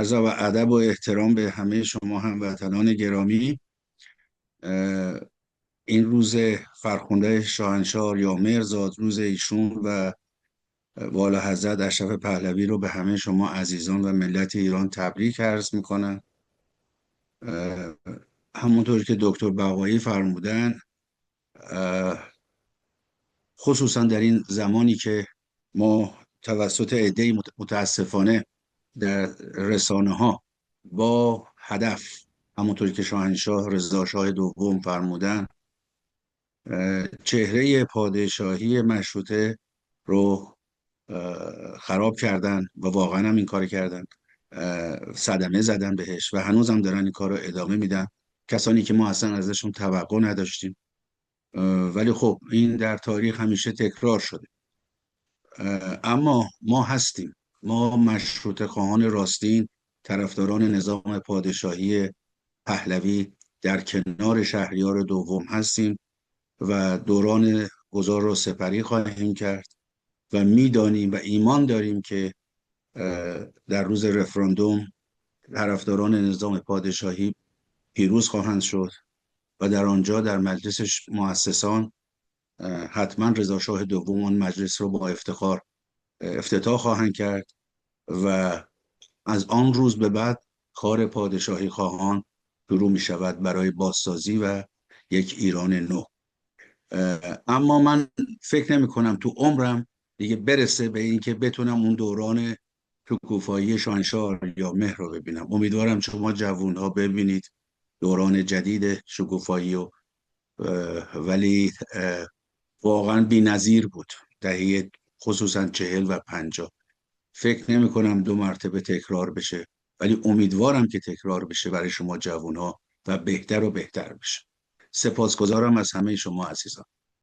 عرض و ادب و احترام به همه شما هموطنان گرامی. اه، این روز فرخنده شاهنشاه یا مهرزاد، روز ایشون و والا حضرت اشرف پهلوی رو به همه شما عزیزان و ملت ایران تبریک عرض میکنم. همونطور که دکتر بقایی فرمودن، اه، خصوصا در این زمانی که ما توسط عده‌ای متاسفانه در رسانه ها با هدف، همونطوری که شاهنشاه رضا شاه دوم فرمودن، چهره پادشاهی مشروطه رو خراب کردن و واقعا هم این کار کردن. صدمه زدن بهش و هنوز هم دارن این کار رو ادامه میدن، کسانی که ما اصلا ازشون توقع نداشتیم. ولی خب این در تاریخ همیشه تکرار شده. اما ما هستیم، ما مشروطه خواهان راستین، طرفداران نظام پادشاهی پهلوی در کنار شهریار دوم هستیم و دوران گذار را سپری خواهیم کرد و میدانیم و ایمان داریم که در روز رفراندوم طرفداران نظام پادشاهی پیروز خواهند شد و در آنجا در مجلس مؤسسان حتما رضا شاه دوم آن مجلس رو با افتخار افتتاح خواهند کرد و از آن روز به بعد کار پادشاهی خواهان شروع می شود برای بازسازی و یک ایران نو. اما من فکر نمی کنم تو عمرم دیگه برسه به این که بتونم اون دوران شکوفایی شاهنشاه یا مهر رو ببینم. امیدوارم شما جوون ها ببینید دوران جدید شکوفایی ولی واقعا بی‌نظیر بود. دهه خصوصا 40 و 50 فکر نمی کنم دو مرتبه تکرار بشه، ولی امیدوارم که تکرار بشه برای شما جوونا و بهتر بشه. سپاسگزارم از همه شما عزیزان.